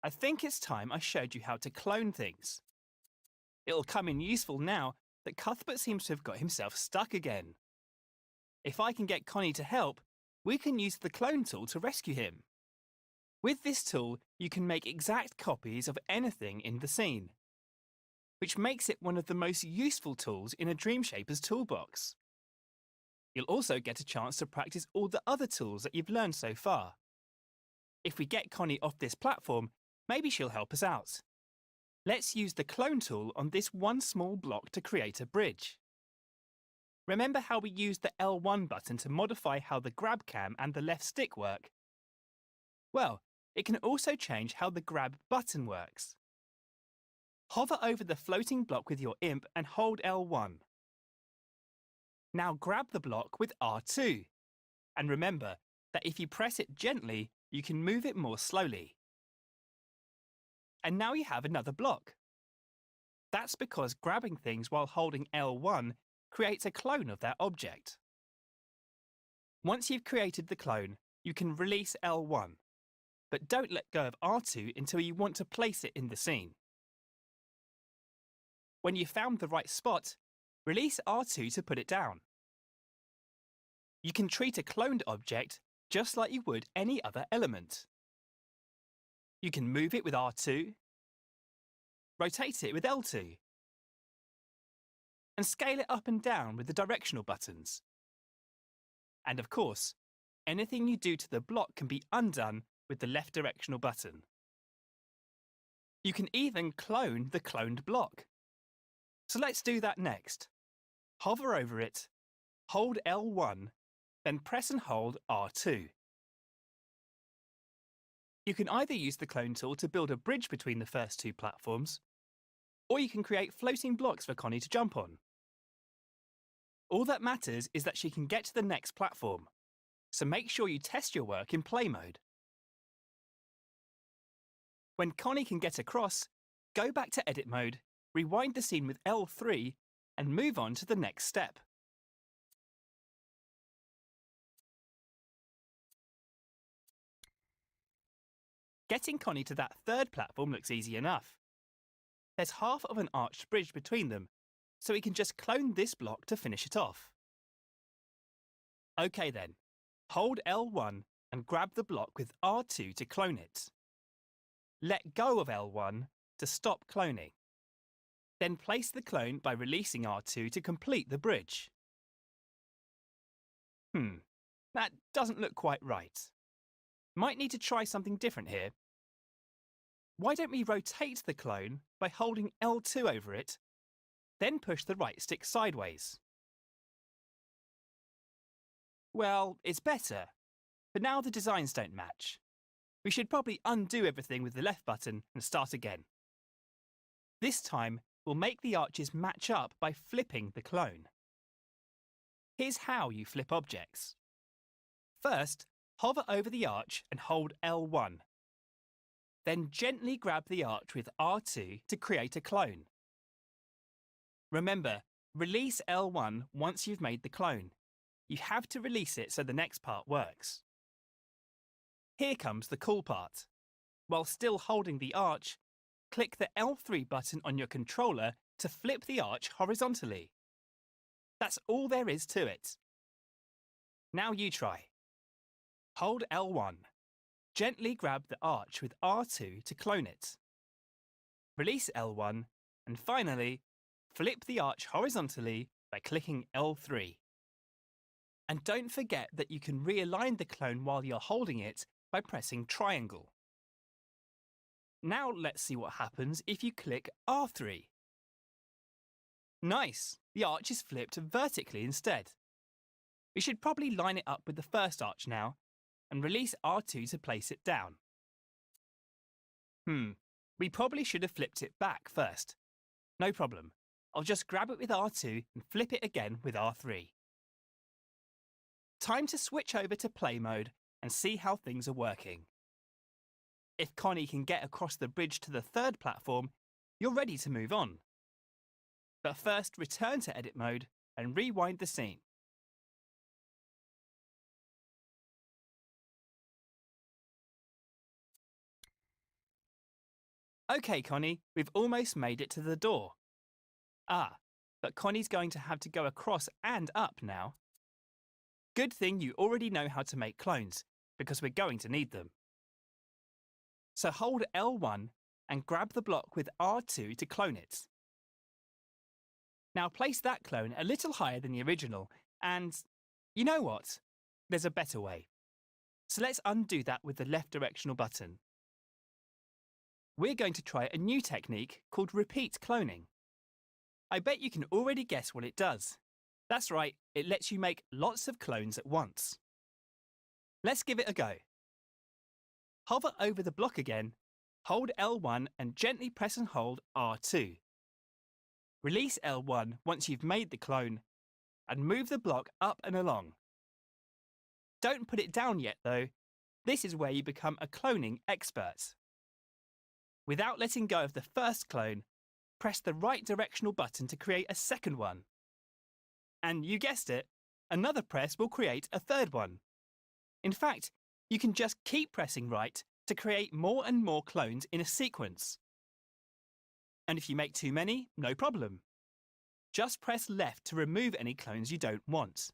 I think it's time I showed you how to clone things. It'll come in useful now that Cuthbert seems to have got himself stuck again. If I can get Connie to help, we can use the clone tool to rescue him. With this tool, you can make exact copies of anything in the scene, which makes it one of the most useful tools in a Dreamshaper's toolbox. You'll also get a chance to practice all the other tools that you've learned so far. If we get Connie off this platform, maybe she'll help us out. Let's use the clone tool on this one small block to create a bridge. Remember how we used the L1 button to modify how the grab cam and the left stick work? Well, it can also change how the grab button works. Hover over the floating block with your imp and hold L1. Now grab the block with R2. And remember that if you press it gently, you can move it more slowly. And now you have another block. That's because grabbing things while holding L1 creates a clone of that object. Once you've created the clone, you can release L1, but don't let go of R2 until you want to place it in the scene. When you've found the right spot, release R2 to put it down. You can treat a cloned object just like you would any other element. You can move it with R2, rotate it with L2, and scale it up and down with the directional buttons. And of course, anything you do to the block can be undone with the left directional button. You can even clone the cloned block. So let's do that next. Hover over it, hold L1, then press and hold R2. You can either use the clone tool to build a bridge between the first two platforms, or you can create floating blocks for Connie to jump on. All that matters is that she can get to the next platform, so make sure you test your work in play mode. When Connie can get across, go back to edit mode, rewind the scene with L3, and move on to the next step. Getting Connie to that third platform looks easy enough. There's half of an arched bridge between them, so we can just clone this block to finish it off. OK then, hold L1 and grab the block with R2 to clone it. Let go of L1 to stop cloning. Then place the clone by releasing R2 to complete the bridge. That doesn't look quite right. Might need to try something different here. Why don't we rotate the clone by holding L2 over it, then push the right stick sideways? Well, it's better, but now the designs don't match. We should probably undo everything with the left button and start again. This time, we'll make the arches match up by flipping the clone. Here's how you flip objects. First, hover over the arch and hold L1. Then gently grab the arch with R2 to create a clone. Remember, release L1 once you've made the clone. You have to release it so the next part works. Here comes the cool part. While still holding the arch, click the L3 button on your controller to flip the arch horizontally. That's all there is to it. Now you try. Hold L1. Gently grab the arch with R2 to clone it. Release L1 and finally, flip the arch horizontally by clicking L3. And don't forget that you can realign the clone while you're holding it by pressing triangle. Now let's see what happens if you click R3. Nice! The arch is flipped vertically instead. We should probably line it up with the first arch now and release R2 to place it down. We probably should have flipped it back first. No problem. I'll just grab it with R2 and flip it again with R3. Time to switch over to play mode and see how things are working. If Connie can get across the bridge to the third platform, you're ready to move on. But first, return to edit mode and rewind the scene. OK, Connie, we've almost made it to the door. Ah, but Connie's going to have to go across and up now. Good thing you already know how to make clones, because we're going to need them. So hold L1 and grab the block with R2 to clone it. Now place that clone a little higher than the original, and you know what? There's a better way. So let's undo that with the left directional button. We're going to try a new technique called repeat cloning. I bet you can already guess what it does. That's right, it lets you make lots of clones at once. Let's give it a go. Hover over the block again, hold L1 and gently press and hold R2. Release L1 once you've made the clone, and move the block up and along. Don't put it down yet though. This is where you become a cloning expert. Without letting go of the first clone, press the right directional button to create a second one. And you guessed it, another press will create a third one. In fact, you can just keep pressing right to create more and more clones in a sequence. And if you make too many, no problem. Just press left to remove any clones you don't want.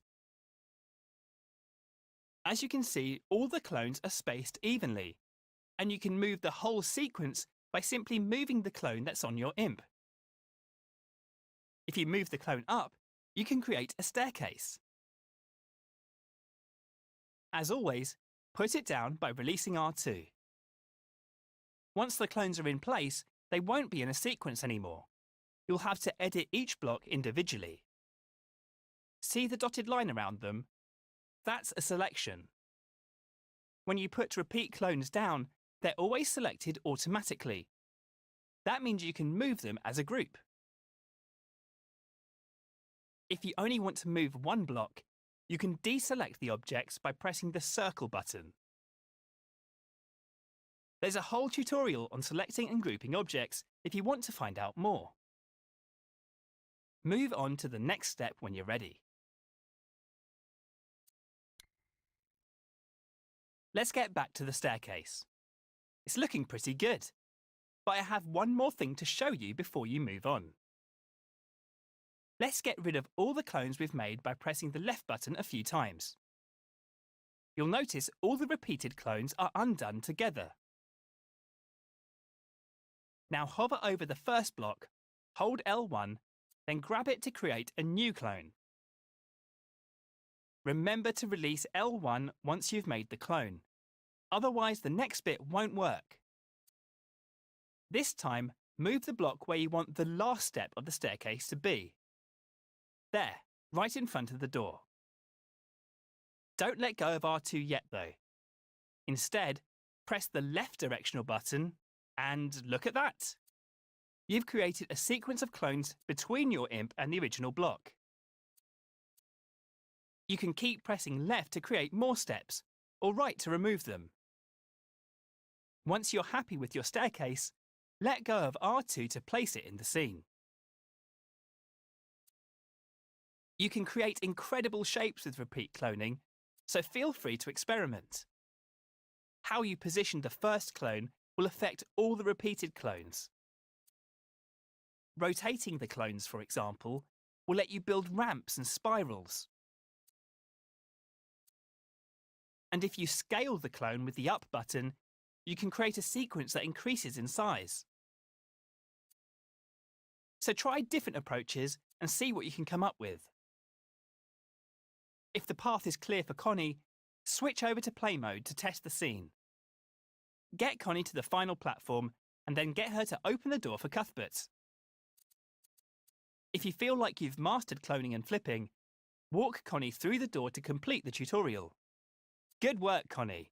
As you can see, all the clones are spaced evenly, and you can move the whole sequence by simply moving the clone that's on your imp. If you move the clone up, you can create a staircase. As always, put it down by releasing R2. Once the clones are in place, they won't be in a sequence anymore. You'll have to edit each block individually. See the dotted line around them? That's a selection. When you put repeat clones down, they're always selected automatically. That means you can move them as a group. If you only want to move one block, you can deselect the objects by pressing the circle button. There's a whole tutorial on selecting and grouping objects if you want to find out more. Move on to the next step when you're ready. Let's get back to the staircase. It's looking pretty good, but I have one more thing to show you before you move on. Let's get rid of all the clones we've made by pressing the left button a few times. You'll notice all the repeated clones are undone together. Now hover over the first block, hold L1, then grab it to create a new clone. Remember to release L1 once you've made the clone. Otherwise, the next bit won't work. This time, move the block where you want the last step of the staircase to be. There, right in front of the door. Don't let go of R2 yet though. Instead, press the left directional button and look at that. You've created a sequence of clones between your imp and the original block. You can keep pressing left to create more steps, or right to remove them. Once you're happy with your staircase, let go of R2 to place it in the scene. You can create incredible shapes with repeat cloning, so feel free to experiment. How you position the first clone will affect all the repeated clones. Rotating the clones, for example, will let you build ramps and spirals. And if you scale the clone with the up button, you can create a sequence that increases in size. So try different approaches and see what you can come up with. If the path is clear for Connie, switch over to play mode to test the scene. Get Connie to the final platform and then get her to open the door for Cuthbert. If you feel like you've mastered cloning and flipping, walk Connie through the door to complete the tutorial. Good work, Connie.